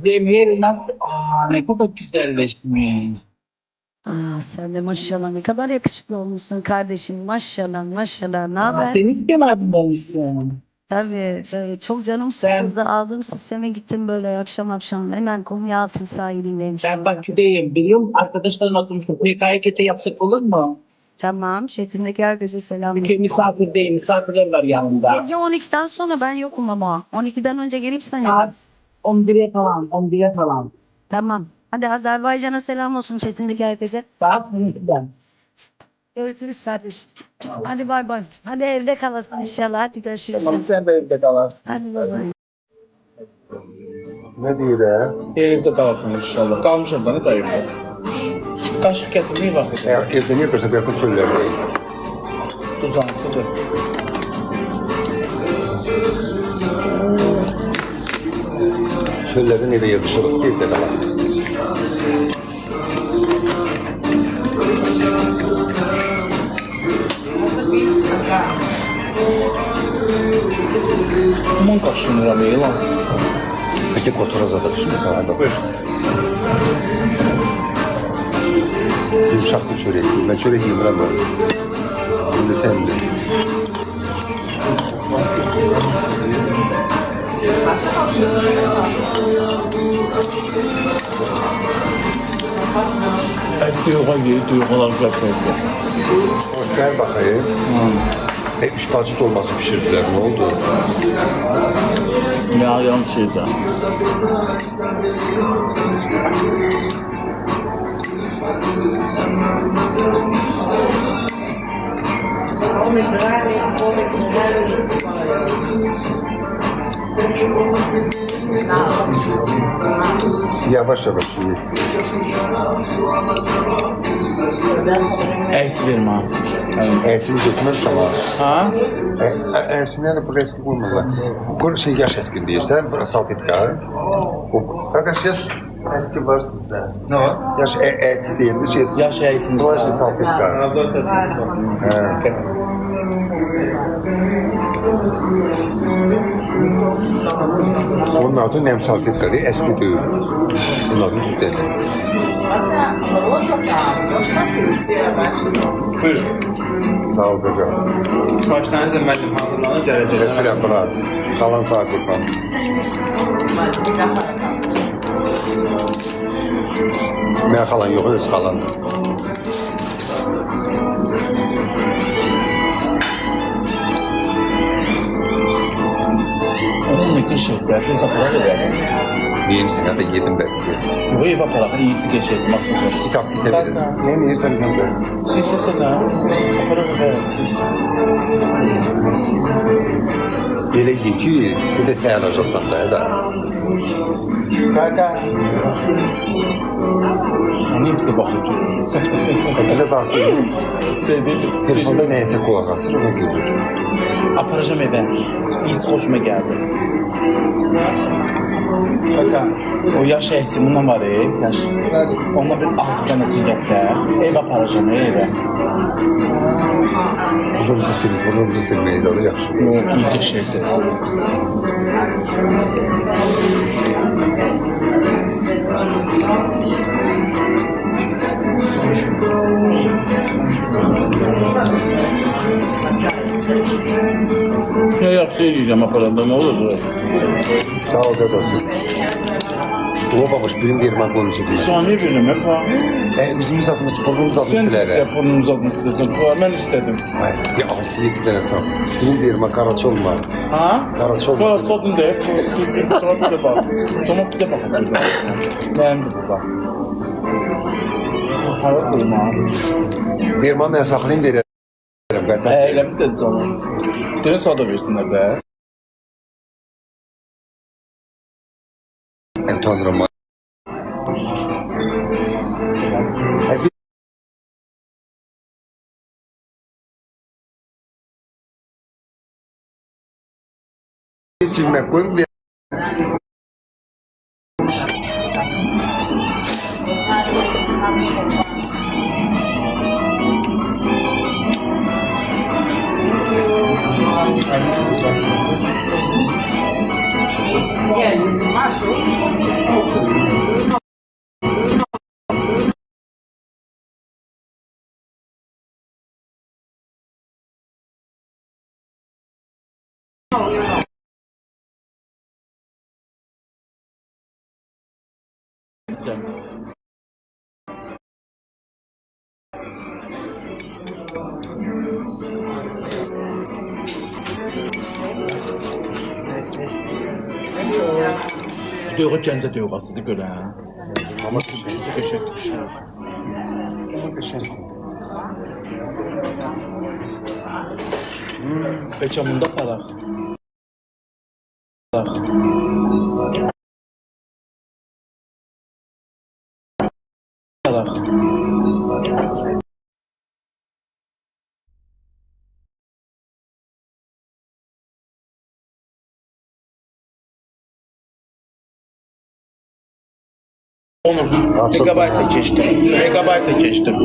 Demir nasıl? Ne kadar güzelleşmiş. Sen de maşallah ne kadar yakışıklı olmuşsun kardeşim. Maşallah maşallah. Ne haber? Deniz kenarındaymışsın. Tabii, çok canım sıkıldı. Aldığım sisteme gittim böyle akşam akşam. Hemen Konyaaltı sahilindeyim şu Ben anda. Bakü'deyim biliyor musun? Arkadaşların oturmuştuk. PKK'te yapsak olur mu? Tamam. Çetin'deki herkese selam. Bir misafirdeyim. Misafirler var yanımda. Gece 12'den sonra ben yokum ama. 12'den önce geleyim sana. Saat 11'e falan. 11'e falan. Tamam. Hadi Azerbaycan'a selam olsun Çetin'deki herkese. Saat 12'den. Görüşürüz kardeşim. Hadi bay bay. Hadi evde kalasın inşallah. Hadi görüşürüz. Tamam sen de evde kalarsın. Hadi bay bay. Ne diyor ya? Evde kalasın inşallah. Kalmışım bana da evde. Kaşık getirmeyi vakit. Evde niye yaparsa yakın çöllerdeyim. Tuzansıdır. Çöllerden eve yakışırız. Evde kalan. Aman kaşınıram lan. Peki Kotorazada düşünün sana da. Buyur. Yumuşaklı çörek. Ben çörek yiyemem böyle. Şimdi temli. Et duygular kaşınıyor. Hoş gel bakayım. Üç parça dolması pişirdiler. Ne oldu? Ya yan şeyde. Yavaş yavaş iyi. Eksi verme abi. Eğsini götürmüş ama. Ha? Eğsini bu eski bulmadılar. Bu şey yaş eski değil. Sen burası salfetka. Arkadaş yaş eski var sizde. Ne var? Yaş eski değil. Şey, Yaş eğsiniz. bu yaş salfetka. He. Onun adı nem salfetka değil. Eski değil. Bunun adı düz dedi. Buyurun. Sağ ol hocam. Siparişleriniz de müəllim hazırlanır, gələcək. Öpürəm, bırak. Kalan saat etmem. Mən xalan yox, öz xalan. Onun ne kışıklar, biz aparat edelim. Neymişsin, hadi yedim bəsdir. Yok ev aparat, iyisi geçelim. Kitap bitebilir. Ne yiyirsən sən də? Siz ne? Aparat edelim, siz. Elə ye ki, bir də səhər alacaqsan da, da. Kaka. Niye bize bakıyorsun? Bizə baxdın, Sevdim. telefonda nəyəsə qulaq asır, ona görür. Aparacağım eve. İyisi hoşuma geldi. Kaka, o yaş eğisinden var ya, yaş. Onunla bir 6 tanesini getir. Ev aparacağım eve. Burnumuzu silmeyiz, o da yaxşı. Yok, iyi geçirdi. Ne yaxşı yiyeceğim aparanda, ne olur? Sağ ol, dedəsin. Olmamış, birim yermə qoymuş idi. Saniye benim hep ha. Üzümü satmış, burnumuzu Sen satmış de iste, silərə. burnunu uzatmak istesin. Ben istedim. Ya 6-7 dənə sat. Birim yermə qaraç olma. Ha? Qaraç olma. Kara satın da hep. Sana bize bak. Sana bize bak. Beğendi bu bak. Para koyma abi. Yermə mən saxlayım, verərəm. Eylemişsin canım. Gene soda versinler be. Ben tanrım. İçime koyun ve Yes, Marshall. Duyğu Gəncə duyğasıdır görən. Amma çok qəşəng bir şey. Bəlkə bunda paraq. Paraq. Onur, megabayta geçtim.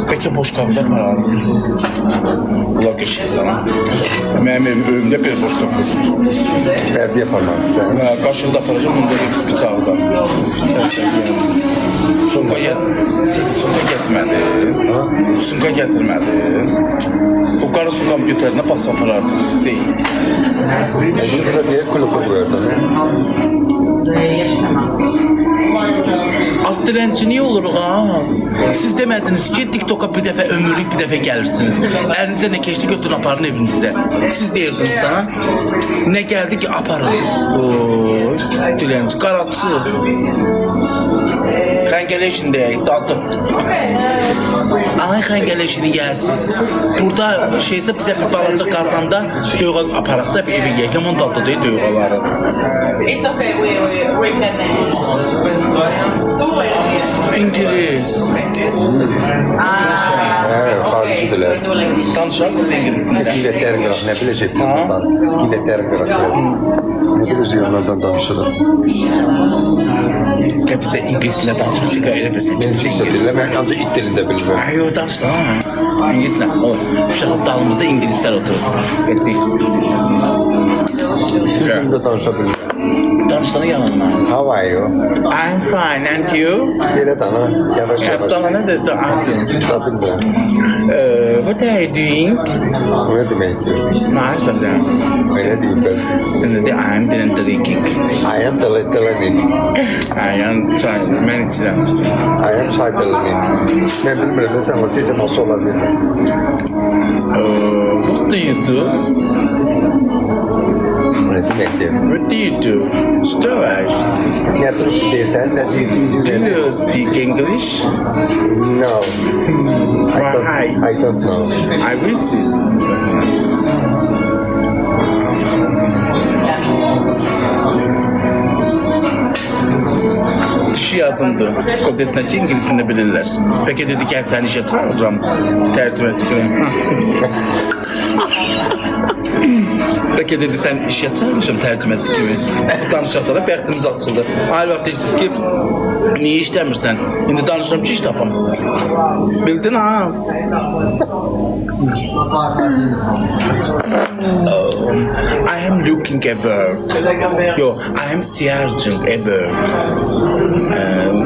Peki boş kahve var. Bunlar geçeceğiz lan. Benim evimde bir boş kahve. Pərdə yaparlar sizə. Kaşığı da paracağım, bunu da bıçağı da. Sunqa getmədi. Sunqa gətirmədi. O qarı sunqamı götürdüğünə basa aparardı. Bunu da deyək, kulübə qoyardı. Az dilenci niye olur az? Siz demediniz ki TikTok'a bir defa ömürlük bir defa gelirsiniz. Elinize ne geçti götürün aparın evinize. Siz deyirdiniz da ne geldi ki aparın. Oy, dilenci karatçı. Xəngələşində dadı. Ay xəngələşini gəlsin. Burada şeysə bizə bir balaca qazanda döyğa aparaq da bir evə yeyək. Yaman dadlı deyil döyğaları. It's okay, we can. İngiliz. Xaricidirlər. Danışaq biz İngiliz dilində. Qiyvətlərin qıraq, nə biləcək bunlardan? Qiyvətlərin qıraq biraz. Nə biləcək onlardan danışırıq. Bizə İngiliz dilində danışaq ki, elə bilsin. Mən sizə deyirəm, mən ancaq it dilində bilmirəm. Ay o danış da. İngiliz dilində. O uşaq dalımızda İngilislər oturur. Getdik. Türk dilində danışa bilmirəm. Danışsana yanımda. How are you? I'm fine, and you? Belə dana, yavaş yavaş. Kaptana ne dedi? Ağzım. Bilmirəm. What are you doing? O nə deməkdir? Nice of them. Öyle deyim ben. Şimdi de I'm drinking. I am delimin. I am trying. Ben içirəm. I am çay delimin. Mən bilmirəm, məsələn, o sesim nasıl ola bilər. What do you do? Nə deməkdir? What do you do? Storage. Nə durub deyirsən, nə deyirsən? Do you speak English? No. Why? I don't know. I will speak. Dişi adımdı. Kokesindeki İngilizcini de bilirler. Peki dedi gel sen işe çağırırım. Tercüme ettireyim. Peki dedi sen işe çağırmışım tercümesi gibi. Danışaqda da bəxtimiz açıldı. Aynı vaxt deyirsiniz ki niye işləmirsən? İndi danışıram ki iş tapam. Bildin az. I am looking at work. Yo, I am searching at work.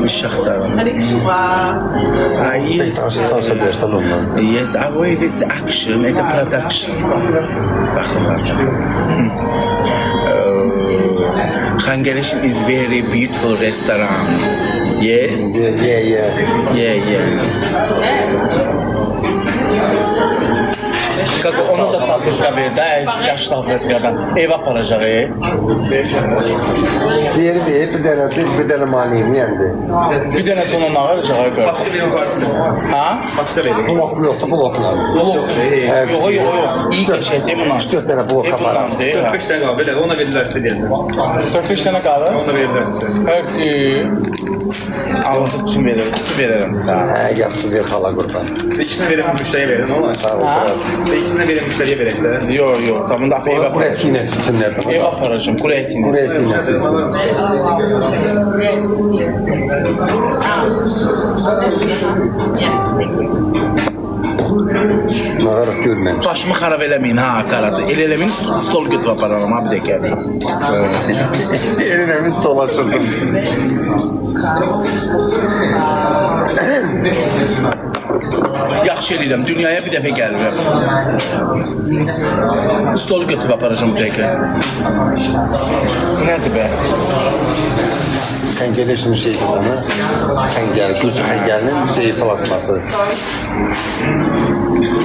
Uşaqlarım. Yes. Danışa bilirsən ondan. Yes, I will this action and the production. Baxın, baxın. Xəngələşin is very beautiful restaurant. Yes? Yeah. Kako onu da salfetka verdi, yaş salfetkadan. Ev aparacaq, Diğeri değil, bir dənə maliyini yendi. Bir dənə sonra nə aracaq, gör. Ha? Blok yoxdur, bloklar. Blok. Yox. İyi qəşək deyim buna. 4 dənə blok aparar. 45 tane kahve de ona verirler size diyesin. 45 dənə qalır. Ona verirler size. Peki. Aldık için veririm, ikisi veririm sana. Hə, yaxşız yer xala qurban. İkisine verin müşteriye verin ama. Sağ ol. İkisine verin müşteriye verin de. Yok. Tamam da ev Buraya aparacağım. sinəsi üçün nədir? Ev aparacağım, kuraya sinir. Buraya sinəsi. Mağaraq görməmiş. Başımı xarab eləməyin ha Karaca. El eləməyin, stol götürüb apararam ha bir dəqiqə. Elinəmiz dolaşırdım. Yaxşı eləyirəm, dünyaya bir dəfə gəlirəm. Stolu götürüb aparacağım bu dəqiqə. Nədir be? Hengeleşin şeyi sana. Hengel, Gürcü hengelinin şeyi plasması.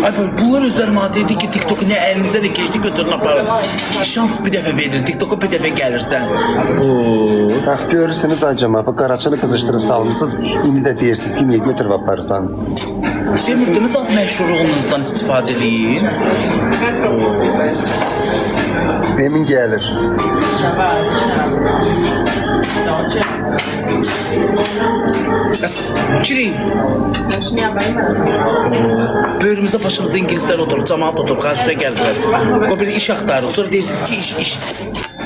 Ay bunlar özləri mənə dedi ki, TikTok nə əlinizə də keçdi götürün aparın. Şans bir dəfə verir, TikTok'a bir dəfə gəlirsən. Bak görürsünüz acaba, bu Qaraçını qızışdırıb salmışsınız. İndi də deyirsiniz ki, niyə götürüb aparırsan? Demirdiniz az məşhurluğunuzdan istifadə edin. Emin gəlir. Girin. Böyrümüzə başımızda İngilizlər oturur, cəmaat oturur, qarşıya gəlirlər. O bir iş axtarır. Sonra deyirsiniz ki,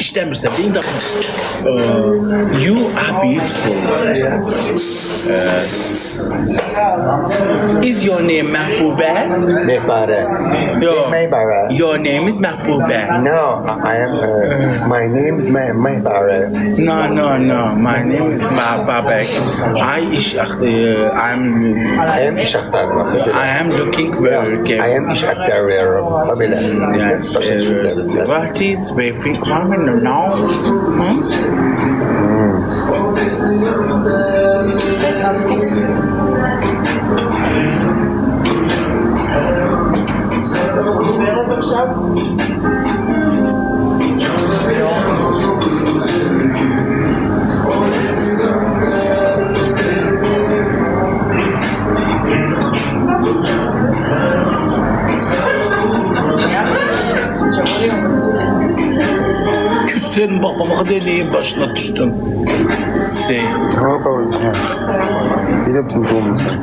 işləmirsən. Deyin də you are beautiful. Is your name Mehbube? Mehbare. Yo. Mehbare. Your name is Mehbube. No, I am, my name is Mehbare. No. My name is Mehbube. I am iş aktarıyorum. I am looking work. I am iş aktarıyorum. Böyle. Yes, what is waving coming now? Sen babama deneyin başına düştün. Bir de bunu doğmuşsun.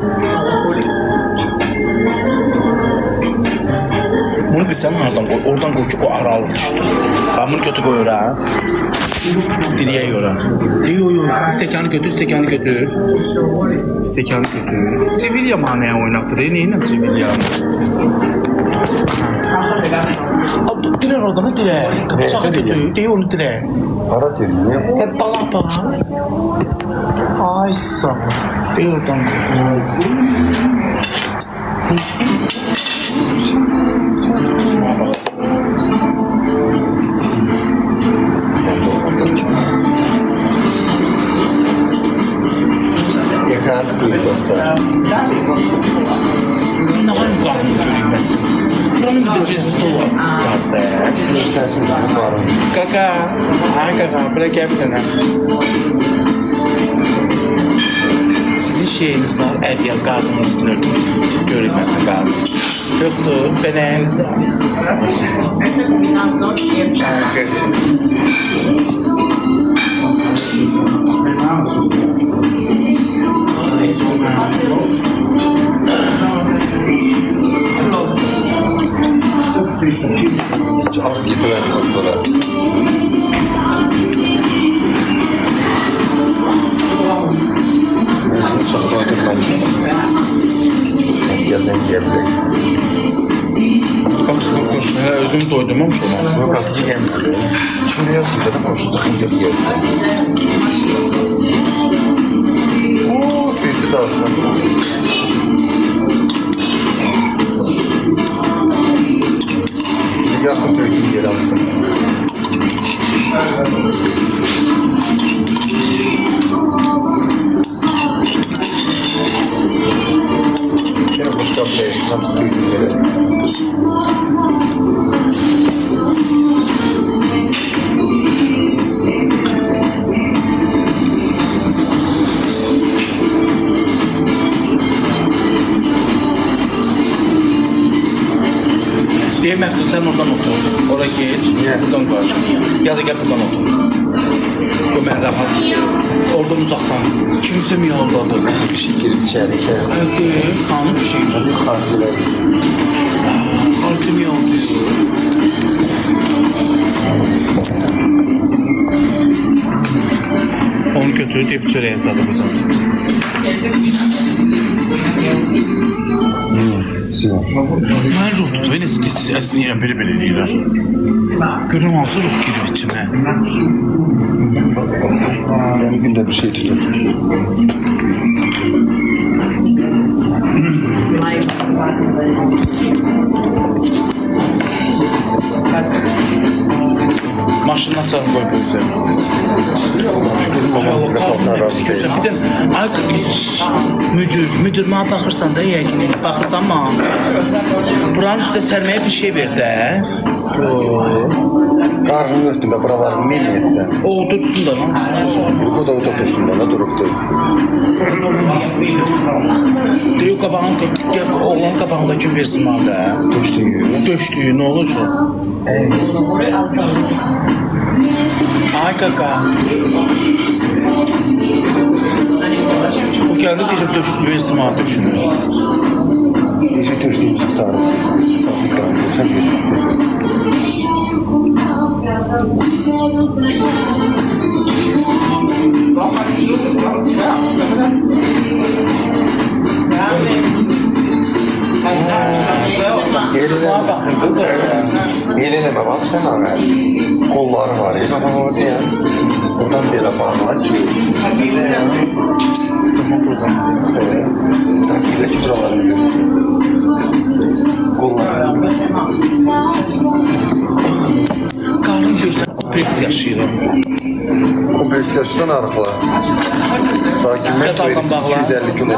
Bunu bir sen oradan koy. Oradan koy ki o aralı düştü. Ben bunu kötü koyuyorum ha. Diliye göre. Yok. Stekanı götür. Stekanı götür. Sivilya manaya oynattı. Neyle sivilya? Diler oradan diler. Bıçağı götür. Değil onu diler. Para diyorum. Niye? Sen dalak bana. Ay sağ ol. Değil oradan. Ekranı duyuyorsa. Ne var mı görünmesin? Buranın bir de cezisi var. Ya be. Göstersin bu varım. Kaka. Bırak yaptığını. Sizin şeyiniz var. Evvel karnınız nördü. Görünmesin karnı. Yoktu. Beneğiniz var. Az yıkılan kontrolü. Çok doydurmayın. Geldi. Konuşmaya özüm doydurmamış ona. Yok artık gelmedi. Şuraya sıkıntı konuştuk. Geldi. Ooo, büyüdü de aslında. Yarsın tökün geri alsın. Yine boş kapıya nasıl tökün geri. Diyemem sen oradan otur. Oraya geç. Buradan kaç. Ya da gel buradan otur. Ömer rahat. Oradan uzaktan. Kimse mi yolladı? Bir şey girip içeri. Evet. Kanı bir şey. Kartçılar. Kartı mı yolladı? Onu götürüp hep çöreğe sadı buradan. Mən ruh tutu və nəsə tez-tez əsniyirəm, belə eləyirəm. Görürüm hansı ruh girir içimə. Yani günde bir şey tutur. Maşından açarım qoy gözə. Bir də müdür mənə baxırsan da yəqin baxırsan mənə. Buranın üstə sərməyə bir şey ver də. Qarnın örtündə buralarını ne eləyirsən? O tutsun da lan. Bu da oturmuşdun bana durubdu. Deyir qabağını gəl oğlan qabağındakı versin mənə də. Döşdüyü nə olacaq? Ay kaka. O geldi diyeceğim döşdüyü versin mənə döşünü. Deyəcək döşdüyümüzü tutarım. Safit qarnın görsən bir. Bana bakın kızım. Eğleneme bak sen abi. Kolları var ya baba o diye. Buradan belə bağlan ki. Tamam buradan. Buradan belə ki buralarını görürsün. Kolları. Karnım görsən kompleks yaşayıram. Kompleks yaşdan arıqla. Sakin Yataldan bağla. 250 kilo.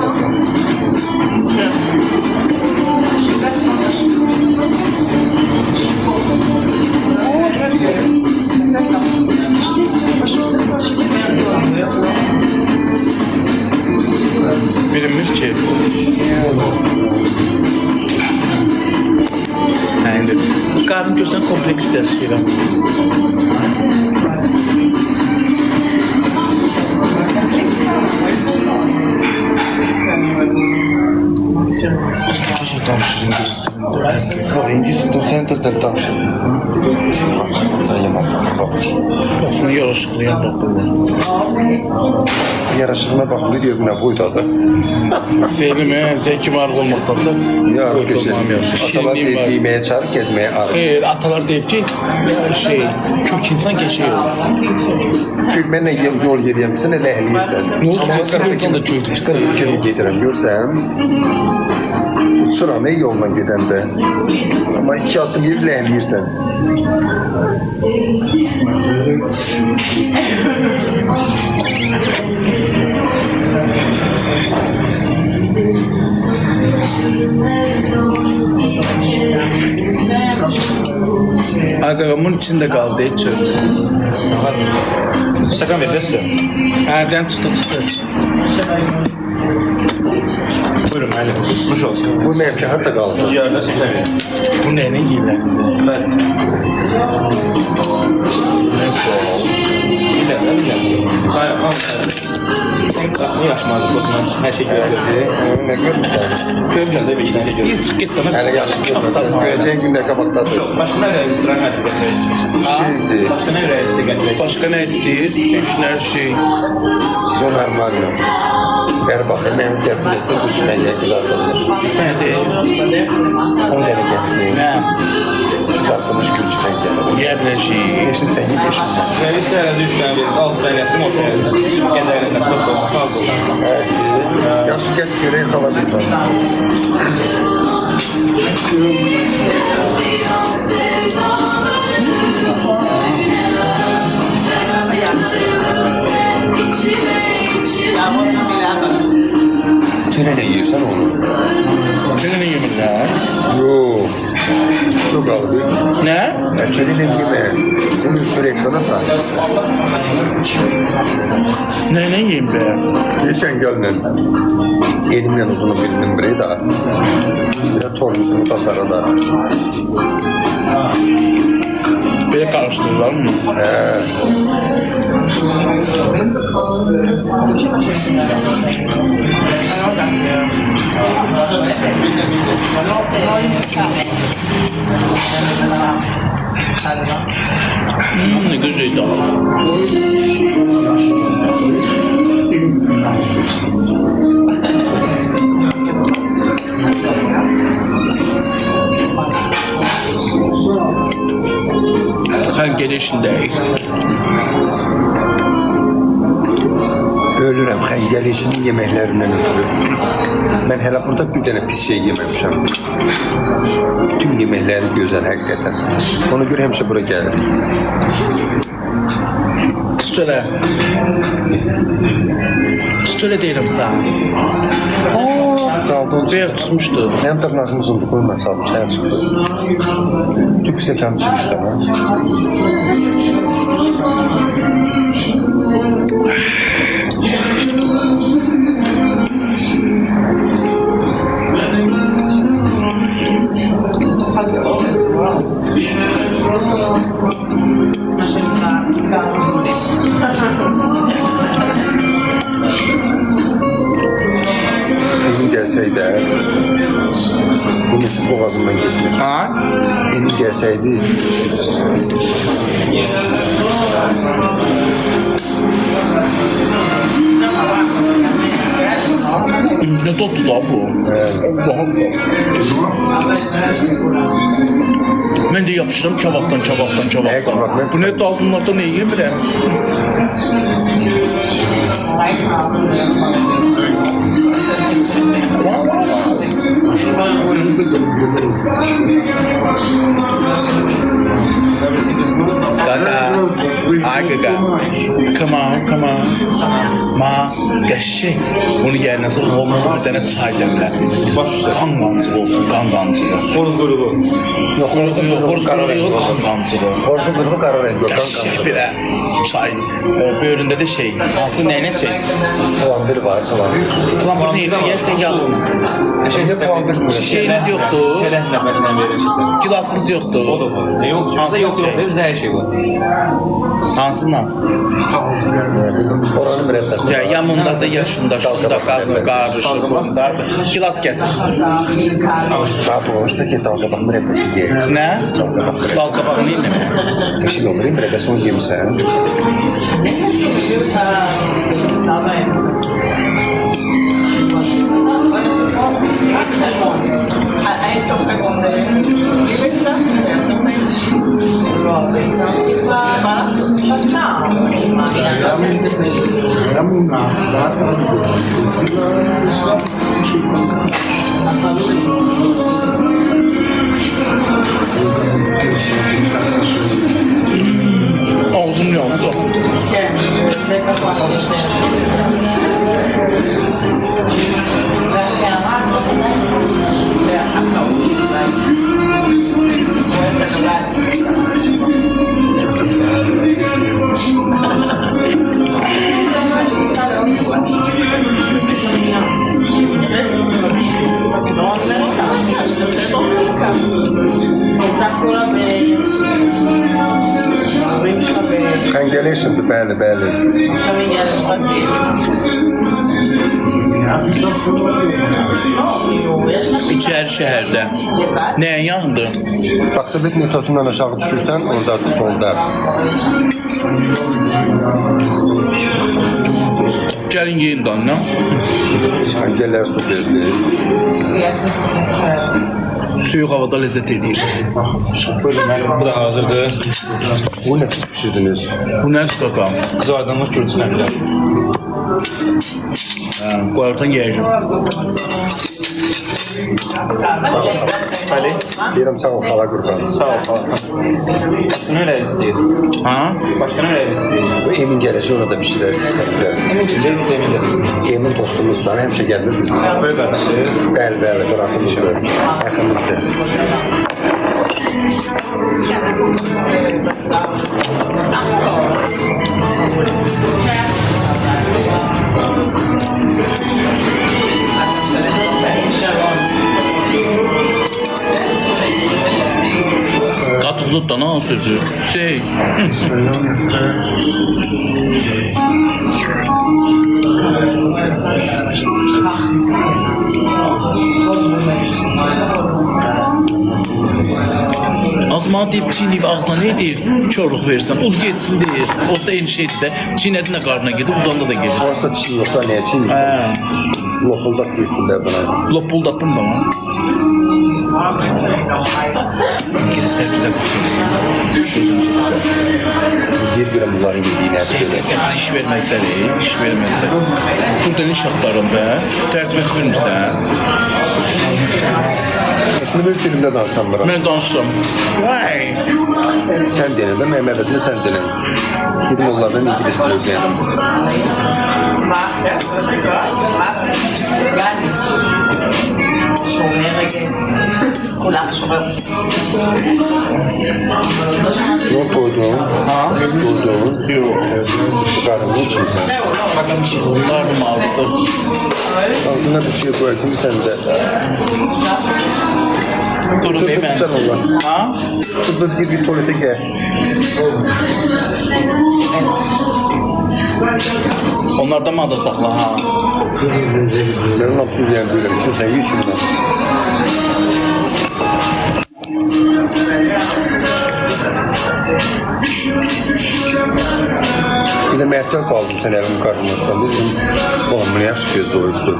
Bilinmir ki. Hə, indi. Karnım görsən kompleks yaşayıram. Aslında keşke danışırım birisinin. Bak İngiliz dur center'dan danışır. Sen yemek bakmış. Aslında yaraşıqlıyan baxırlar. Yaraşığına bakılıyor diyor ne buydu adı. Selim zevki var olmaktansa Ya böyle geçelim. olmam yaşa. Atalar Şirinliğim var. giymeye çağır, gezmeye ağır. Hayır, atalar deyip ki kök insan geçey olur. Çünkü ben yol yeriyem, sen elə eləyirsən. Ne olsun, sigortan da gördüm. 42 kimi gedirəm, görsəm. Uçuram ey yolla gedəndə. Amma 2 addım yeri ləhləyirsən. Ağamın içinde kaldı hiç yok. Şakan verirsin. Erden çıktı. Buyurun Ali. Nuş olsun. Bu mevki harda qaldı? Yarına şeker verin. Bu ne yiyorlar? Ben. Bilmem. Hayır, al. Ne yaşmazdı koçuna? Her şey güzel. Nə görürsən? Görmüşəm də bir iki tane görüyorum. Bir çık git bana. Hələ yaxşı görürsən. Görəcəyin gündə qabaqdadır. Başka ne restoran hadi götürürsün. Şeydir, Başka ne restoran götürürsün. Başka ne istiyor? Üç her şey. normalno. Ver baxayım, mənim səhvləsin bu cümləyə qızardılır. Sen de. 10 dənə gəlsin. Ne? Qızardılmış gürcüdən gəlir. Yerle şey. Beşin sən ye, beşin sən. Servis herhalde 3 tane verin. 6 tane yaptım, 10 tane yaptım. Kendi elimden çok olmaz. Fazla olmaz. Yaxşı gəl görək qala bilməm. Çörək də yeyirsən onu? Senin yeminler. Yox. Çox aldı. Ne? Çörək də yemə. Bunu çörək qana da. Ne yiyeyim be? Geçen gəllə elimlə uzunu birinin biri də. Bir də tormuzunu basara da. Böyle karıştırırlar mı? Ne güzel daha. Sen gelişinde. Ölürəm xəngəlişinin yeməklərindən ötürü. Mən hələ burada bir dənə pis şey yeməmişəm. Bütün yeməkləri gözəl həqiqətən. Ona görə həmişə bura gəlirik. Söyle. Söyle deyirəm sən. Qaldı onun Beyaz tutmuşdu. Mənim dırnağım uzundur, qoyma salmış, həyə çıxdı. Tük stəkan çıxmışdı mən. Emin gəlsəydi, Eminsiz boğazımdan getmir. Ha? Emin gəlsəydi, Ne tatlı da bu. Allah Allah. Ben de yapışırım kebaptan. Kebaptan. Bu ne tatlılardan ne yiyeyim bile. Gaga. Ay gaga. Come on. Ma. Qəşşək. Bunu yerine sonra olmalı bir tane çay demler. Kan qancığı olsun, kan qancığı. Xoruz qrubu. Yok, kan qancığı. Korku qırğı qara rəng yox, Qəşşək birə çay. Böyründə də şey. Hansı nəyinə şey? Kalampir var, kalampir. Kalampir neydi? Yersən yalın. Şişeyiniz yoktu. Çələk nəbətlə verirsən. Gilasınız yoktu. O da var. Yox, yox, bizdə hər şey var. Hansından? Oranın mürəbbəsi. Ya yanında da yaşında, şunda, qarışır, bunda. Gilas gətir. Babu, hoş peki dalga bak mürəbbəsi ye. Nə? Dal qabağı neydi? Qəşi olur, mürəbbəsi onu yemişsən. Ağzım yandı. Xəngəli şimdi, bəli. İçəri şəhərdə. Nəyin yandı? Baksavet metrosundan aşağı düşürsən, oradadır, solda. Gəlin yiyin danla. Xəngələr su verilir. Soyuq havada ləzzət edir. Bu da hazırdır. Bu nə pis pişirdiniz? Bu nə staka? Qızardılmış Gürcüstanlı. Qoyarsan yiyəcəm. Ali, Deyirəm, sağ ol, xala qurban. sağ ol. Başka ne öyle istəyir? Ha? Başka ne öyle istəyir? Bu Emin gələcək, orada bişirərsiniz xəngələr. Ceviz emindir. Emin dostumuzdan həmişə gəlir bizim. Böyle karışır. Bəli, qıratımızdır, əximizdir. Qatılıb da nə sözü? Şey. Azman deyib çiğnəyib ağzına ne deyir? Körlük verirsən, ud getsin deyir. O da eyni şeydir də. Çiğnədin də qarnına gedir, udanda da gedir. Orada çiğ yox da, nəyə çiğ yoxsa? Hə. Lopuldak deyirsinlər buna. Lopuldatdım da mən. İngilisler bize bakıyor. Bir gram bunların yediğine. Sen iş vermezler, iş vermezler. Burada ne şartlarında? Tercüme etmirsən? Şimdi bir filmde danışan bırak. Mən danışıram. Vay! Sen dene de Mehmet Efendi sen dene. Gidin onlardan İngiliz bölümüne. שומרת, כולם שומרת. Ne koydun? Ha? Koydun. Yox. Çıkarın ne için sen? Bunlar malıdır. Altına bir şey koy şimdi sen de. Durun bey mən. Tutan onlar. Ha? Kızıl gir bir tuvalete gel. Onlardan mı adı saxla ha? Ben ne yapayım yani böyle bir şey sen git şuradan. Bir de mehtel kaldım sen evin karnına. Dedim, oğlum bunu yaş göz doğrusu.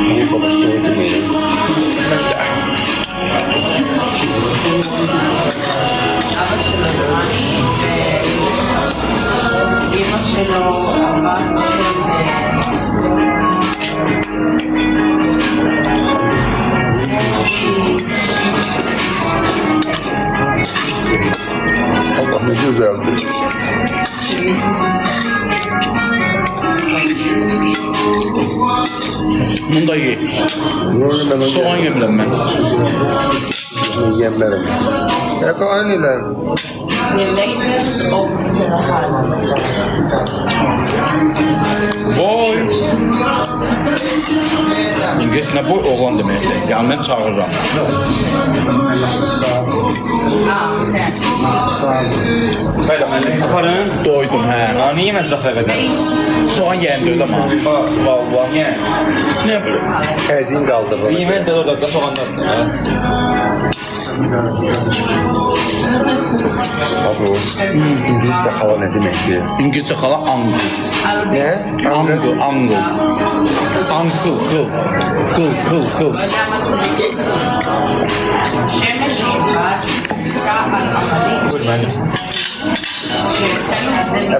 Niye babası doğru değil mi? אבא שלו רני, ואימא שלו הבת Allah ne güzeldi. של מיסי סיסטר. Bunu da ye. Böyle ben onu Soğan yemirəm mən. yemlerim. Eko aynı lan. The latest of Ferrari. Boy. İngiliscə boy oğlan deməkdir. Yəni mən çağırıram. Böyle aparın. Doydum hə. Ha, niye mezrafaya kadar? Soğan yeyəndə öyle ama. Vallahi. Niye? Ne bileyim. Ezin kaldırır. Yemen de orada da soğanlar. Abi o İngilizce hava ne demek ki? İngilizce xala angu. Ne? Angu, angu. Angu, kıl. Kıl. שמש שוקעת, על עמלים, שהחלו מזה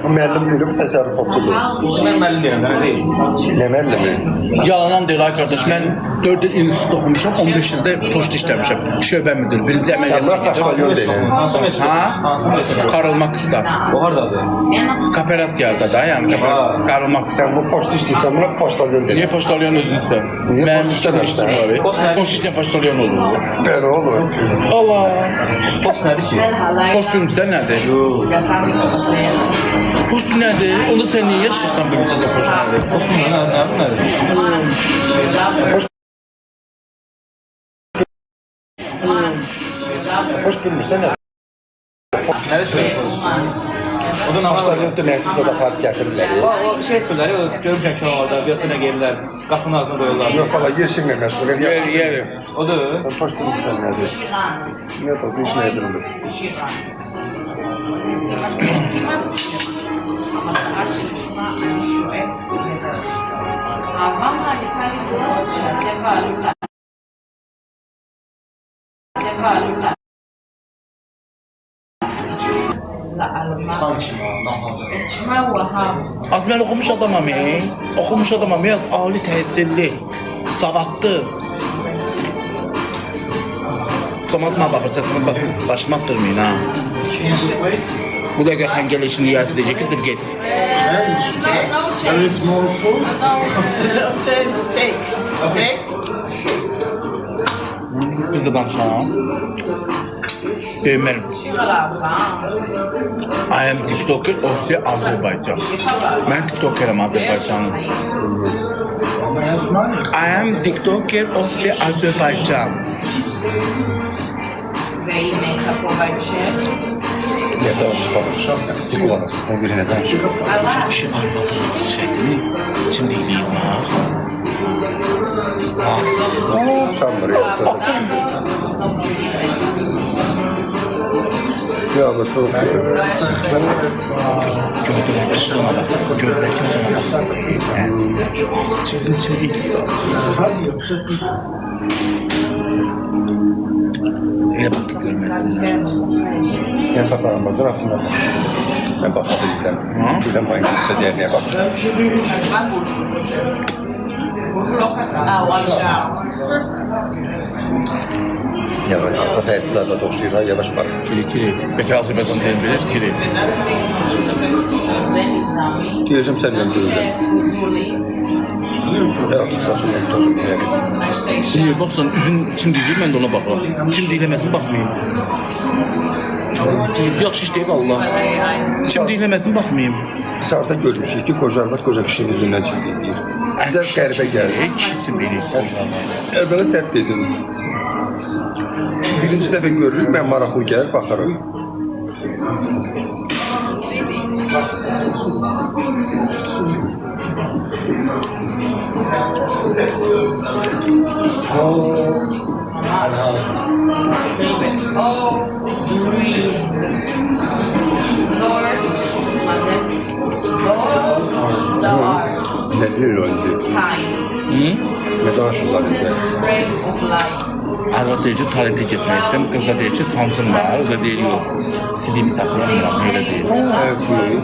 Bu müellim değil, bu tasarruf okulu. Ben belli değilim, ben değil. Ne müellimi? Yalanan deyil ay qardaş. Mən 4 il institut oxumuşam, 15 ildə poçt işləmişəm. Şöbə müdür, birinci Sen əməliyyat bırak başvalyon değil. Hansı meslek? Ha? Hansı meslek? Karılmaq istar. O hardadır? Kooperasiyada da, yəni kooperasiya. Karılmaq istar. Sen bu post işleysen bırak başvalyon Niye değil. poçtalyon özünsə? Niye Mənim poçt işləmirsən? işim var. Poçt nə? Poçt işləyən poçtalyon olur. Böyle olur. Allah. Post nedir ki? Poçt bilmirsən nədir? Poçt nədir? Onda sən niyə yaşayırsan bilmirsən poçt nədir? Post nedir? Hoş bilmişsen ne? Nedir söylüyorsun? O da ne var? Başvalyon da mevcut da park getirirler. O şey söyler, o görürken ki orada bir yatına gelirler, kapının ağzına koyuyorlar. Yok valla yersin ne meşhur. Yerim. O da Sen hoş bilmişsen nedir? Ne yapalım? İş ne edilir? המטרה שלשמה אני שואף לדבר. אהבה מעניקה לי דעות שהטבע עלול לעלמה. את שמה הוא אהב. Az mən oxumuş adamam, oxumuş adamam, biraz ali təhsilli, savadlı. Camaatına baxır, səsimə başmaq durmayın ha. Bu dəqiqə xəngəl işini riyaz edəcək ki, dur get. Very small food. No change. Take. Okay. Biz də danışalım. Ömər, שיר על אהבה. I am TikToker of the Azərbaycan. Mən TikTokerəm Azərbaycanın. That's money. I am TikToker of the Azərbaycan. והנה אתה פה בהקשר. Ya danışmamışam. Kulak asın. O birine danışmamışam. Kişi arvadın sifətini çimdikliyim ha. Sanmır yaptı. Ya ama çok Gördülər ki, sana bak. Gördülər ki, sana bak. Sözün çimdikliyor. Elə bak ki, görməsinlər. sen bakalım bakın aklına bak. Ben bakabilirim. Buradan bayım size diğerine bak. Ah, one shower. Yavaş. Arka tesislarda dolaşıyor ha. Yavaş bak. Kiri. Bəlkə Azərbaycan deyil bilir, kiri. Diyeceğim senden duyacağım. Evet, saçımdan tutuyorum. Niyə baxsan, üzün çimdikliyir, mən də ona baxıram. Çimdikləməsin, baxmayayım. Yaxşı iş deyib Allah. Çimdikləməsin, baxmayayım. Biz orada görmüşük ki koca arvad koca kişinin yüzünden çimdikliyir. Bize qəribə geldi. Kişi çimdikliyir. Əvvələ səhv dedim. Birinci dəfə görürük, mən maraqlı gəlir, baxarım. Oh, breeze. Lord, thou art Nə deyir öldü? kind, Nə danışırlar indi? bread of life. Arvad deyir ki, tualetə getmək istəyəm. Qız da deyir ki, sancın var. O da deyir, yox. Siliyimi saxlayamıram, elə deyir. Buyur.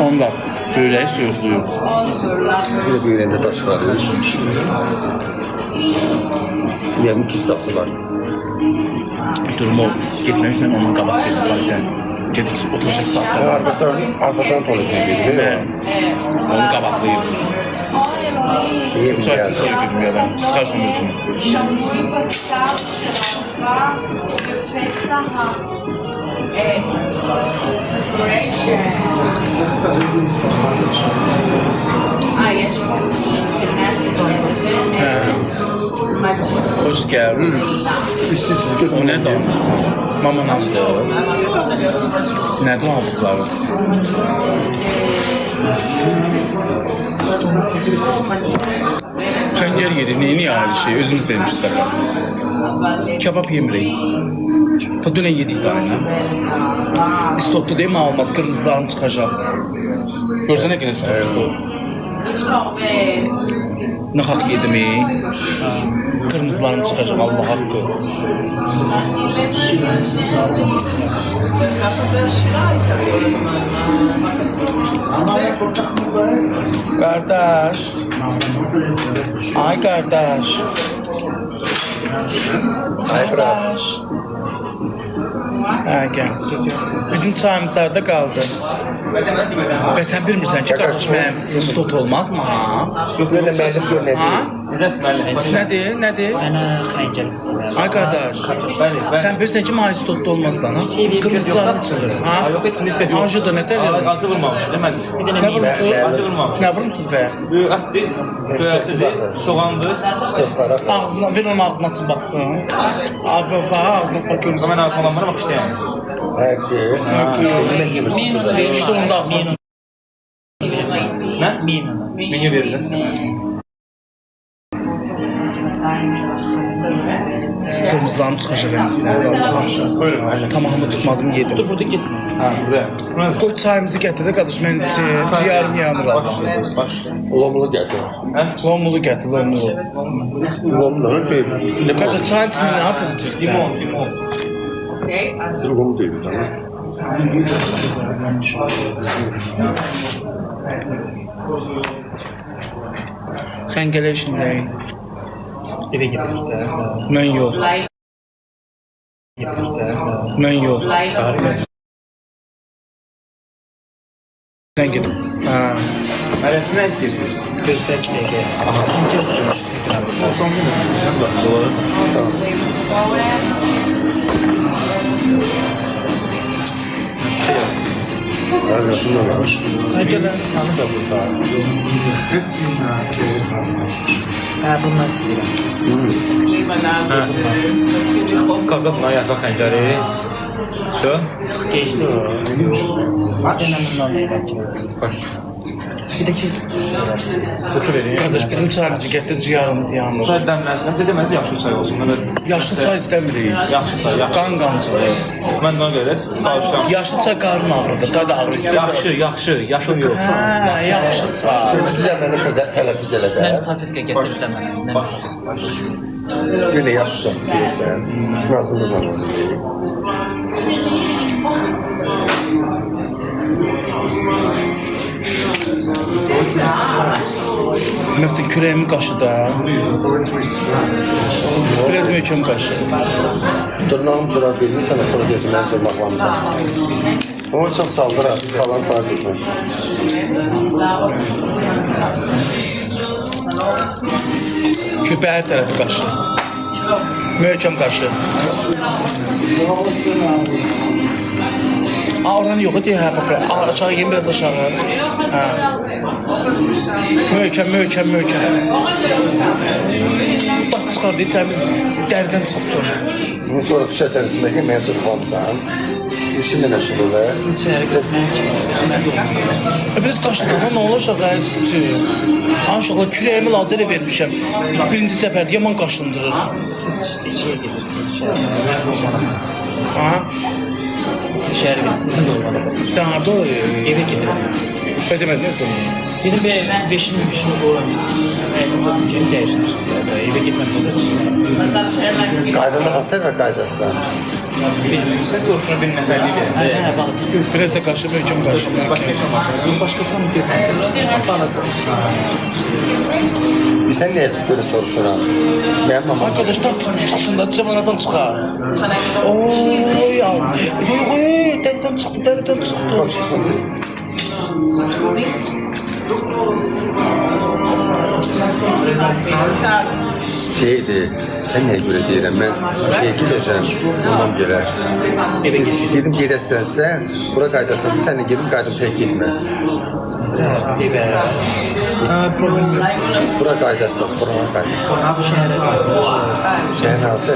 Onda böyrəyi soyuqluyur. All your love, Bir də böyrəndə daş var. Yəqin kistası var. Durumu getməmiş, mən onun qabaq dedim tualetdən. Gedib oturacaq saatda var. Arkadan tuvaletine gidiyor. Mən onu qabaqlayım. Niye bir Çaytın geldi? sonra gülmüyorum. Sıxaşım özümü. שבוי בצו של אהבה ובפצע separation. יש פה Xoş gəldin. Üstü çizgi. O nə danışırsan? Mama nasıl? Nədən aldıqları? Xəngər yedi, neyini ayrı şey? Özümü sevmişdik fəqət. Kebab yemirik. Ta dünən yedik də aynı. İstotlu deyim mi almaz, kırmızılarım çıxacaq. Görsən nə qədər istotludur? Nə haqq yedim kırmızılarım çıxacaq, Allah haqqı. ככה זה השירה הייתה כל הזמן. Qardaş. Ay qardaş. Ay bırak. Hə, gəl. Bizim çayımız harda qaldı? Və sən bilmirsən ki, qardaş, mənim stot olmazmı, ha? Böyle meclis gör ne Ha? değil. Nədir, nədir? Mənə xəngəl istəyirəm. Ay qardaş, sən bilirsən ki, mənim stotda olmazdı, ha? Kırmızılarım çıxır, ha? Yok, içində istəyir. Acıdır, nə dəyir? Acı vurmamış, deməli. Nə vurmuşsunuz? Acı vurmamış. Nə vurmuşsunuz bə? Böyük ətdir, böyütüdür, soğandır. Ağzına, ver onun ağzına açın baxsın. Abi, bax, ağzına bax, görürsün. Mən arxalanmıram, bax işləyəm. Həqqi. Yemək yemirsin burada. İşte onun da ağzına. Nə? Min. Menü verirlər sənə. Kırmızılarım çıxacaq əmisi. Buyurun, əllə. Tamamını tutmadım, yedim. Dur burada getmə. Ha, buraya. Buraya. Qoy çayımızı gətir də qardaş, mən ciyarım yanır adam. Baş. Ulamını gətir. Hə? Lomulu gətir, lomulu. Ulamını deyil. Qardaş, çayın içində nə atıq içirsən? Limon, limon. Ulamı deyil. Tamam. Xəngələ işindəyim. Evə getmək də. Mən yox, Getmək də. mən yox. Sən gedin. Hə. Mərəsi nə istəyirsiniz? Gözlə 2 dəqiqə. Xəngəl görmüşdük. Razıyasın da var. Səcələrin sanı da burada. Hə, bundan istəyirəm. Qaqqa buna yarpaq xəncəri. Şu. Geçdi o. Yenə bundan da elə ki. Baş. Bir də ki, Turşu vereyim. Kardeş bizim çayımızı getir, ciğerimiz yanır. Çay dəmləsinə. Bir də məncə yaxşı çay olsun. Yaşlı çay istemirik. Yaxşı çay, yaxşı. Qan qamçılı. Mən ona görə çalışıram. Yaşlı çay qarın ağrıdır, dadı ağrır. Yaxşı, yaşım yox. Hə, yaxşı çay. Sözü güzel mənə tələffüz elə nə də. misafirə gətirmişlər mənə. Nə misafirə. Yine yaşlı istəyirsən. Nazımızla oynayır. Məfti kürəyimi qaşı da. Biraz möhkəm qaşı. Dırnağım cırar birini sana sonra deyəsin mən cırmaqlamısan. Onu çox saldırar, falan sağa götürür. Köpək hər tərəfi qaşı. Möhkəm qaşı. Oranı yox idi, hə, bax. Aşağı yem biraz aşağı. Hə. Möhkəm. Dağ çıxar deyə təmiz dərdən çıxsın. Bunu sonra düşərsən üstündəki mən cırmaqlamısan. İşinlə məşğul ol. Siz şəhərə götürmək üçün mən də olacaq. Biraz qaşıdan nə olacaq ki? Aşağıda kürəyimi lazerə vermişəm. Birinci səfərdə yaman qaşındırır. Siz şeyə gedirsiniz, şəhərə. Boşanamazsınız. Ha? Siz şəhərə gedirsiniz, mən də olmalı. Sən harda Evə gedirəm. ödəmədin ödəmədin. Dedim be 5-in 3-ünü qoyuram. Əlimizə bütçəni dəyişdim. Evə getməm olur. Qaydanda hasta və qaydasından. Sən turşunu bir nəfərlik verin. Hə, balaca gör. Biraz da qaşı, möhkəm qaşı. Başqa yaşamazsın. Başqasına mı görürəm? Balaca. Sən niyə görə soruşuram? Mənim mamam. Arkadaşlar çıxsın da cəmanadan çıxar. Oy ya. Dərdən çıxdı. O çıxsın. Şeydi, sən niyə görə deyirəm, mən şeyə gedəcəm, mamam gələr. Evə gedir. Dedim gedəsənsə, bura qaydasınsa, sən də gedib qaydım tək getmə. Evə. Problem yox. Bura qaydasınsa, bura qaydasınsa. Şəhərə qalır. Şəhər hansı?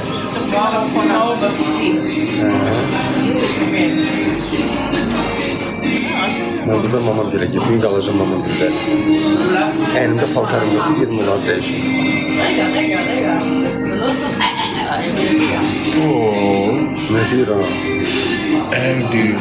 Mən burada mamam gələ gedib, bugün qalacam mamam gələ. Əynimdə paltarım yoxdur, gedim onları dəyişim. Ne deyir ha? Evdir.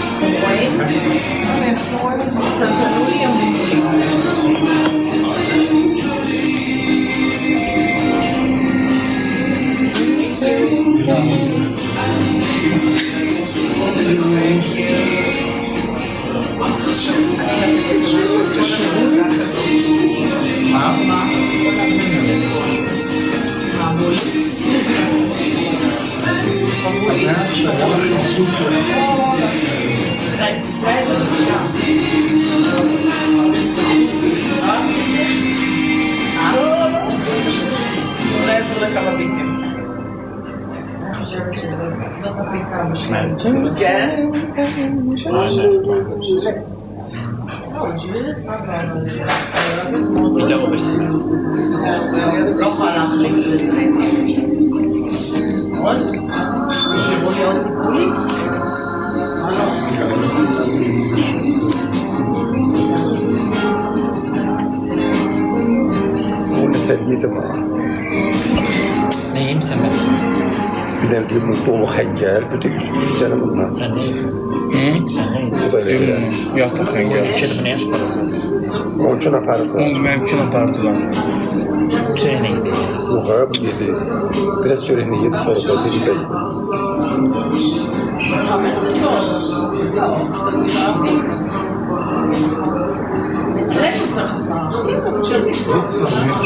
Bir də olursun. Onu tərbiyyədim ha. Neyim sən mən? Bir dənə deyib, bu dolu xəngəl, bir də üç dənə bundan. Sən neyim? Sən neyim? Bu da elə elə. Yataq xəngəl. Ölkədə bu nə yaş paracaq? 12 aparıqlar. Onu mümkün apardılar. Çörək nə gidiyor? Yox ha, bu yedi. Biraz çörəklə yedi, sonra da bir bəsdir.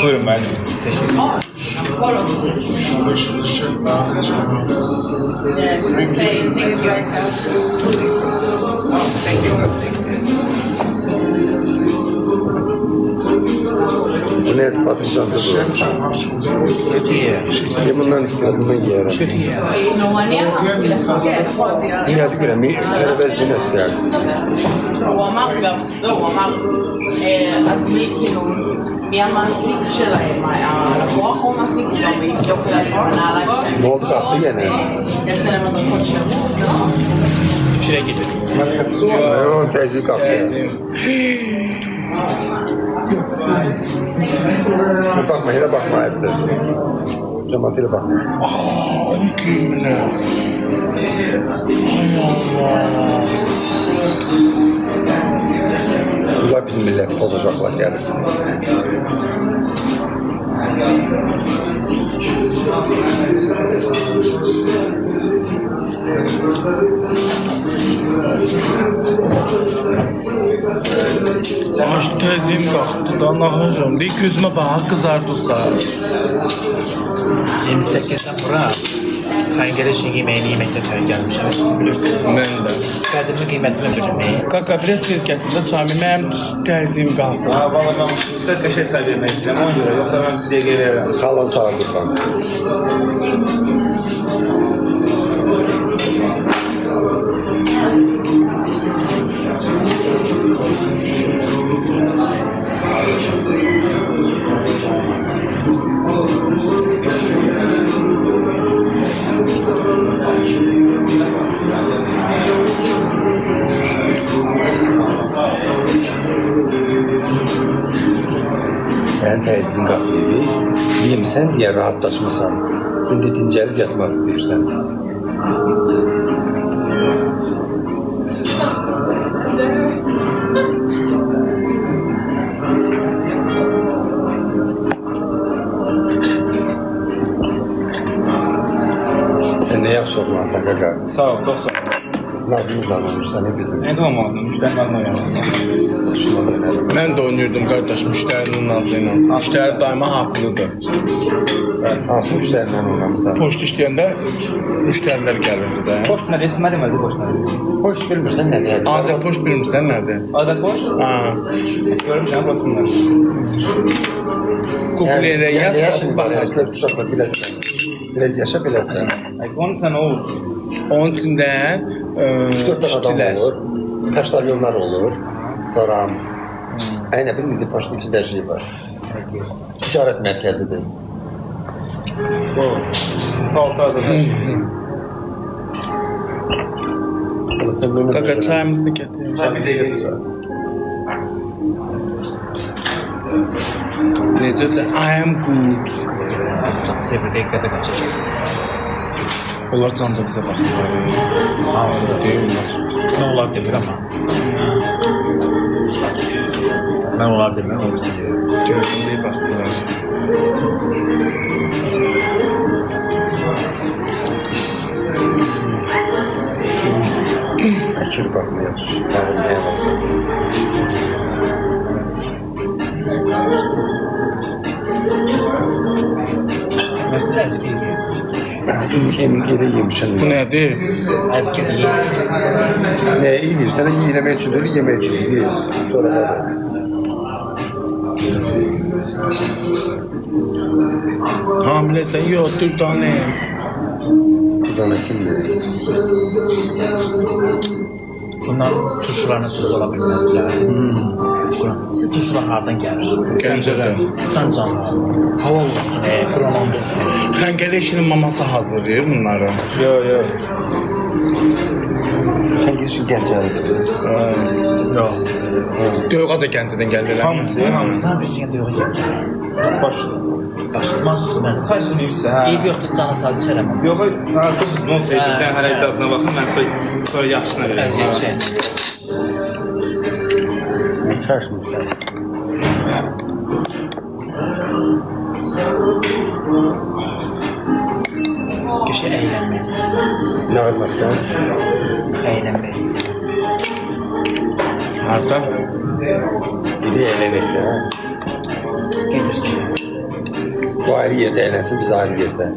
Buyurun müəllim. Təşəkkür ederim. Bu nə et patlıcandır bu? Kötü yer. Bundan istəyirəm, bundan yiyərəm. Kötü yer. Niyə görə? Tərəvəz dinəsə. Ne oldu kalktı gene? Fikirə gedir. Yok teyze kalktı. Bakma yine bakma evde. Cemaatine bakma. Bunlar bizim milleti bozacaklar gelir. Aş tezim qalxdı da nahıram. Deyik gözümə bax qızardısa. 28'dən bura Xəngəli yeməyin yeməklə tərk gəlmişəm. Siz bilirsiniz. Mən də. Qədrini qiymətini bilməyi. Kaka biraz tez gətir də çami. Mənim tezim qalxdı. Ha valla ben size kaşe sayı vermek istedim ona göre yoksa ben bir diye gelirim. Kalan sağırdıktan. Sen tezin kalktıydı. Yemisen diye rahatlaşmasan. Şimdi dincelip yatmak istiyorsan. Sen ne yaxşı olmasan kaka. Sağ ol, çok sağ ol. Nazımızla olmuşsan hepimizin. Ne zaman aldın? Müşteriden oynadın. Şuna dönelim. Mən də oynuyordum qardaş müştərinin nazı ilə. Müştəri daima haqlıdır. Hansı müşteriyle oynamısan? Poçt işləyəndə müştərilər gəlirdi də. Poş ne resim hadi mi? Poş ne? Hoş bilmirsən ne diyeyim? Azər poçt bilmirsən nədir? Azat poş? Ha. Görmüşəm basımlar. Kukuleyə yaz, yaşın var, baxar. yaşlı uşaqla biləsən. Biraz yaşa biləsən. Ay, 10 sene olur. Onun içində 3-4 adam işçilər. olur. Poştalyonlar olur. Sonra aynı bir milli poştun içində şey var. Ticarət mərkəzidir. Altı Azat. Kaka çayımızı gətir. Sen bir de getir. Necəsə? I am good. Qız gedir. Çox sevir dəqiqədə qaçacaq. Onlar canca bizə baxırlar. Deyirlər. Nə olar demir amma. Mən olar demirəm, o birisi deyir. Gördüm deyə baxırlar. Əkir baxma yaxşı. Təlim nəyə baxsın. Mətin əski deyir. Emin elə yemişəm. Bu nədir? Əski deyir. Ne yiyirsən, yemək üçün deyil, yemək üçün deyil. Sonra da. Hamiləsən? Yox, dürdanəyim. Buradan kimdir? Bunların turşularına söz ola bilməzlər. Sizin turşular hardan gəlir? Gəncədən. Tutan canlı. Hava olsun, Quran olsun. Xəngəli işinin maması hazırlayır bunları. Yok yok. Sən gidişin Gəncəlidir. Yox. Döyüqa da Gəncədən gəlirlər. Hamısı, hamısı. Sən bilsin ki, yox. Başlı. Başlamaz susmaz. Saçını yükse ha. Deyib yoxdur, canı sağ içərəm. Yok, ha, çok uzun olsaydı. Ben Ha, hala ha. dadına bakın, ben sonra yaxşına vereyim. Ne şaşmırsan? Keşke əylənmək istəyir. Ne olmasın? Əylənmək istəyir. Harda? Biri eğlenirdi ha. Gedir ki, Bu ayrı yerde eğlensin, biz ayrı yerde.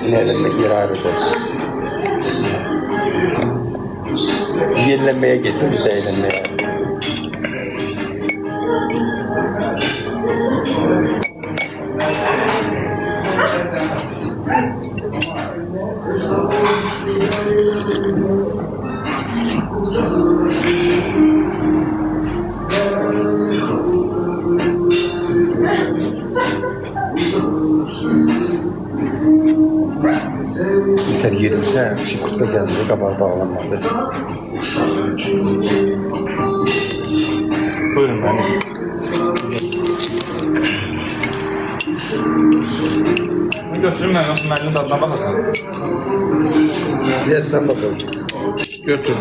Yine eğlenmek yeri ayrıdır. Yenilenmeye geçsin, biz de eğlenmeye. Kurtka geldi, kabağı bağlanmadı. Buyurun mənim. Götürün mənim dadına baxasan. Yes, sen bakalım. Götür.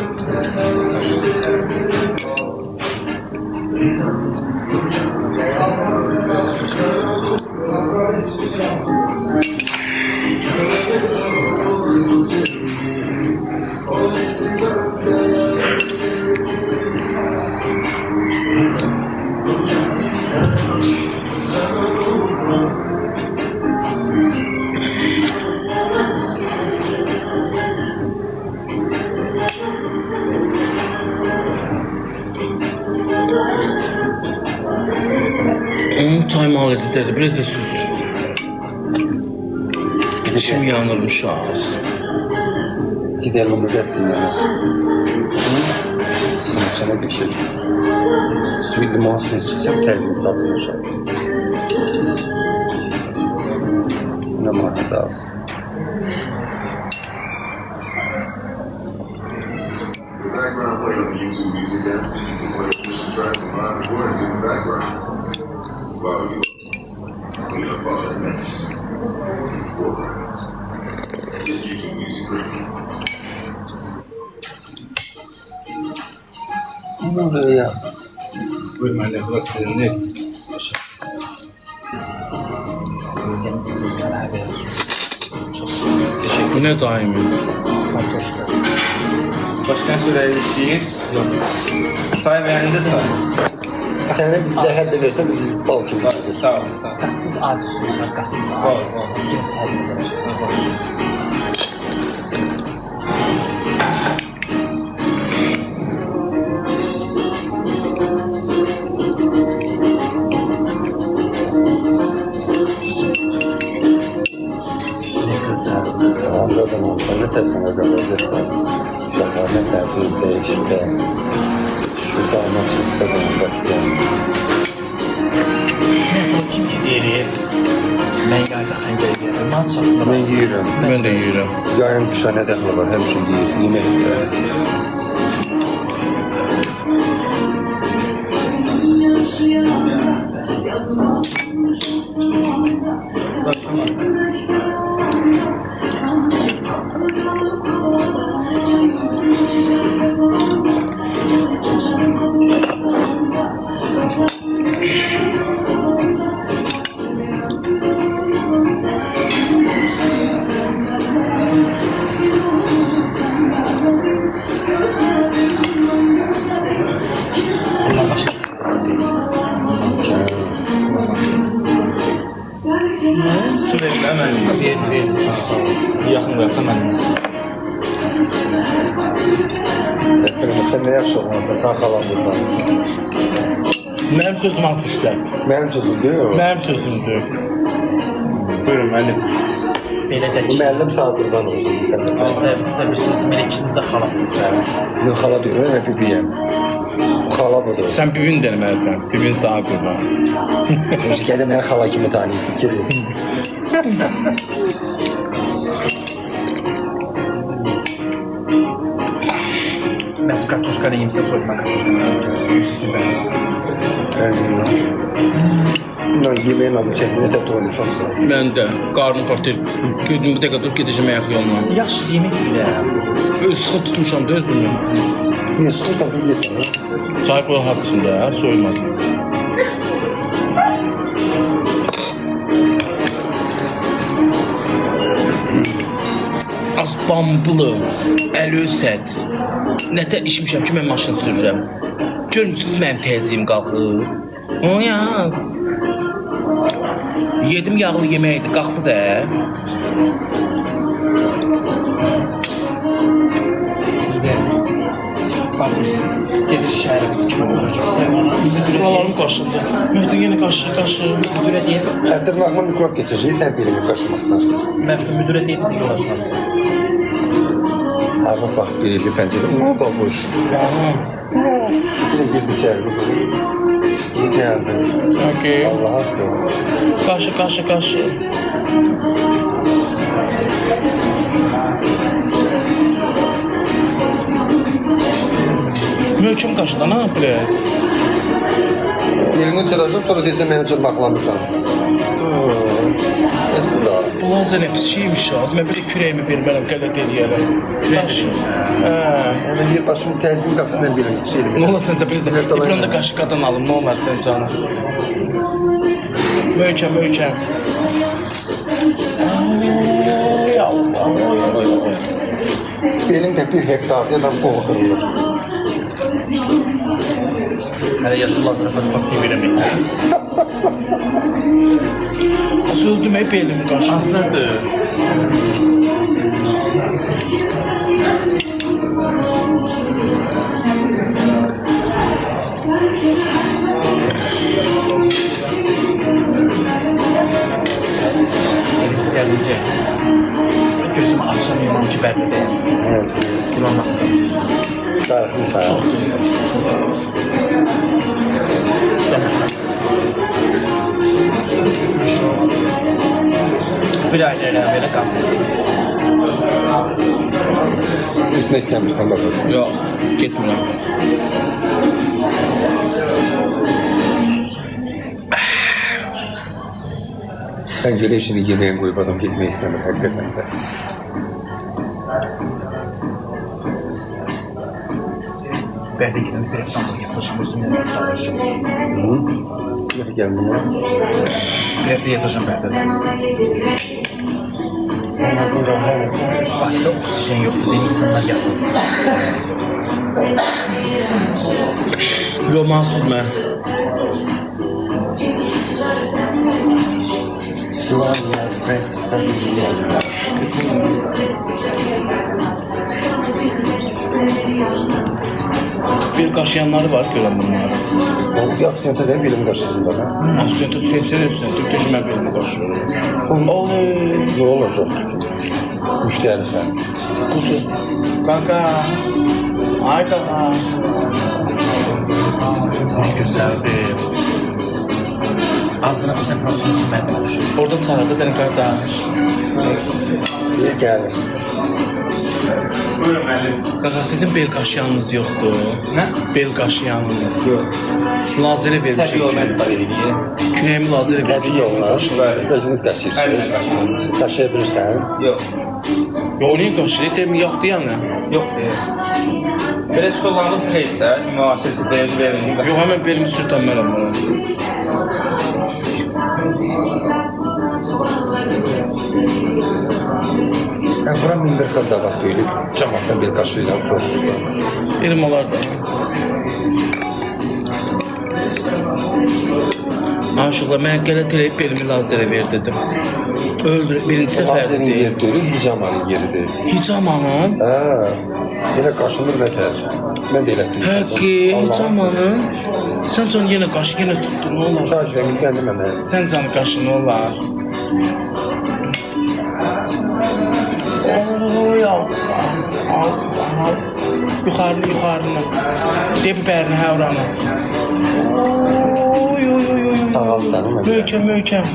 Çay mahallesindeydi, biraz da sus. İçim yanırmış ağız. Gidelim onu getirsinler. Sana bir şey. Suyu limon suyu çıkacak, terzini salsın aşağı. Ne mahallede alsın. The background played on the YouTube Music app. You can play official tracks and live recordings in the background while you clean up all that mess in the foreground. Get YouTube Music Premium. Ne oluyor ya? Buyurun mənim, burası sizindir. Bu ne daimi? Başkan sürəyi istəyir. Yox. Çay bəyəndə çay. Sənə bir zəhər də versə biz bal kimi. Sağ olun, sağ olun. Qassız adi sürüsün, qassız adi. Var, var. İnsan edersin. Ne güzel. Sağ ol adamım. Sen ne tersen o kadar zesen. Şahane derdi değişti. Şu zaman çıktı bunun başka. Mən o kim ki deyir, mən yayda xəncər yerim, mən çatmıram. Ben yiyirəm. Ben de yürüyorum. Yayın kışa ne dəxli var? Həmişə yiyir. Yeməkdir. Allah başqası. Su verin də mənim. Verin, çox sağ ol. Yaxın qıraqda mənim. Efendim sen ne yaxşı oğlansan? Sen xalan buradan. Benim sözüm az işlət. Mənim sözüm deyil. Benim sözümdür. Buyurun mənim. Belə də Bu ki, müəllim sabırdan olsun. sizə bir sözüm, elə ikiniz də xalasınızlar. Mən xala deyirəm, mən bibiyəm. Bu xala budur. Sen bibin denemezsen. Bibin sağa kurban. Özgədə məni xala kimi tanıyıb fikir. Mən kartoşkanı yemsə soyma kartoşkanı. Üstü mən. Bundan yeməyin adı çəkmə də doymuşamsa. Ben de. Karnım partır. Gördüm bu dakika dur gideceğim ayak yoluna. Yaxşı yemək bilirəm. Sıkı tutmuşam da özümü. Niyə sıxırsan bu yetir? Sahip olan hakkında ya. Soyulmaz. Az bambılı, əl ösət. Nətər işmişəm ki, mən maşın sürürəm. Görmüsünüz mənim təziyim qalxır. O yaz. Yedim yağlı yeməkdi, qalxdı da. Gedir şəhərimiz kimi olacaq. Sən ona Buralarım qaşındı. Mehdi yenə qaşı. müdürə deyib, Əldirnağıma mikrop keçəcək, sən birimi qaşımaqdan. mən müdürə deyib bizi yola çıxarsın. Arvad bax, bir pəncərə. O, bax, boş. Yine girdi içeri. İyi geldi. Okey. Allah hakkı. Qaşı. Möhkəm qaşıdan ha, biraz. Elini cıracaq, sonra desən məni cırmaqlamısan. Aslında. Bu lazer ne pis şeymiş ya. Mən belə kürəyimi vermərəm, qələt eləyərəm. Yəni bir başımın təzim qapısına birin. Ne olar səncə biz də İbrahim də qaşı qadan alım, ne olar sən canım? Möhkəm, möhkəm. Ay Allah, ay. Benim de bir hektarda ben kolu kırılır. Hələ yaşıl lazım bak verəmək. Söldüm hep elimi qaşı. Aslında istəyəlincə gözümü açamıyorum ki bəlli deyil. Evet. Kullanmaq. Tarifli sayar. Bir ailə belə qaldı. Üstüne istemirsen bakarsın. Yox, getmirəm. Sen göre işini yemeğe koyup adam gitmeyi istemir hakikaten de. Bəlli ki, bir Fransa yatacağım, üstümdə yatacağım. Gel gel buna. Bir hafta yatacağım bəlli. Sana burada her Ufakta oksijen yoktu, den insanlar yatır. Yox, mahsus mən. Slavia Pressa Vigiliana. Bir qaşıyanları var, görəm bunları. O bir aksiyonta değil bilim karşısında da. Aksiyonda sen Türk düşmə belimi qaşıyorum. Oley. Ne olacak? Müşteri sen. Kutu. Kaka. Ay kaka. Güzeldi. Ağzına bir sen nasıl içmeye çalışıyor. Orada çağırdı dene kardeş. İyi geldi. Kaka sizin bel qaşıyanınız yoxdur. Ne? Bel qaşıyanınız. Yok. Lazerə vermişik. Tabii o ben sadece. Kürəyimi lazerə vermişik. Tabii yollar. Özünüz kaçırsınız. Kaçıyabilirsen. Yok. Yox, niyə qaşıyır? Demir, yoxdur yəni. Yok diye. Böyle kullanılır kayıtda. Müasir değerli verildiği. Yox, həmən belimi sürtənmərəm bana. Ben bura mindir kadar bak böyle. Camaattan bir kaşıyla soruşturdu. Derim olar da. Aşıqla, mən qələt eləyib belimi lazerə ver dedim. Öldür, birinci Lazerin səfərdir. yeri değil, hicamanın yeridir. Hicamanın. Ha, yine kaşınır nətər. Ben de elətdim. Həqqi, hicamanın. Sən can yenə qaşı, yenə tutdu, nə olar? Sadece emin kendim hemen. Sən canı qaşı, nə olar? Oy Allah, Allah. Yuxarını. De bir bərini, hə oranı. Oy. Sağ ol canım. Möhkəm.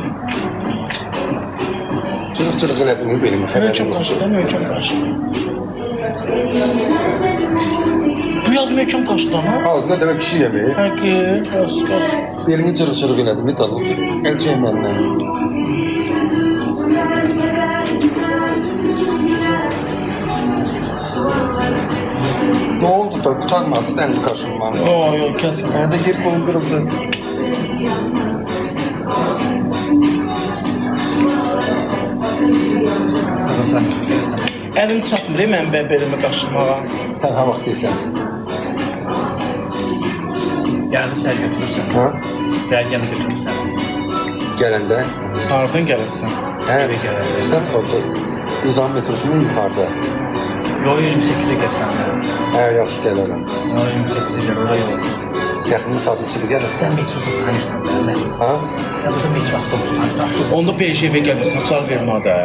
Çırıq elədim benim. Möhkəm qaşıda, möhkəm qaşı. Bu yaz möhkəm qaşıda, ha? Ağzına demek kişi yemeği. Həqqi, Belini çırıq elədim. Bir tanı. El çeymenden. Ne oldu da utanmadı sen kaşınman. Yox, kəsin. Nerede geri kolum kırıldı. Sana sen istiyorsan. Əlim çatmır, mən belimi qaşımağa. Sen ha vaxt deysən. Geldi sen götürürsen. Ha? Sergen'i götürürsen. Gələndə. Hardan gəlirsən? Hə, Eve gələndə. sən orada nizam metrosunun yuxarıda. Yol 28'e gelsen. Hə, yaxşı gələrəm. Yol 28'e gel, orada yol. Təxmini saat neçədə gələrsən? Sen metrosu tanırsan değil mi? Ha? Sen burada metro avtobusu tanırsan. Onda PJV gəlməsin, çal vermə də.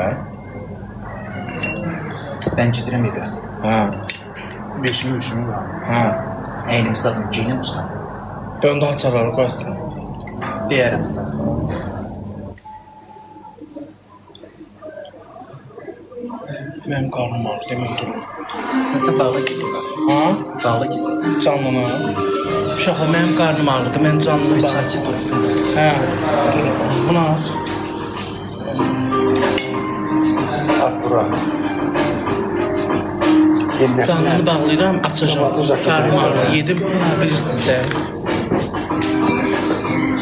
Ben gidirəm evə. Hə, Beşimi üşümü var. hə. Eynimi sadım, giyinəm çıxam. Onda açarları qoyasın. Deyərəm sana. Mənim qarnım ağrır, demək durur. Sən bağla gedin. Ha? Bağla gedin. Canlına. Uşaqlar mənim qarnım ağrıdı. Mən canlı Bir bağ. çarçı dur. Hə. Dur. Bunu aç. At bura. Yeniden. Canlını bağlayıram, açacağım. Kapatacaq. Karnım ağrıdı. Yedim, bilirsiniz də.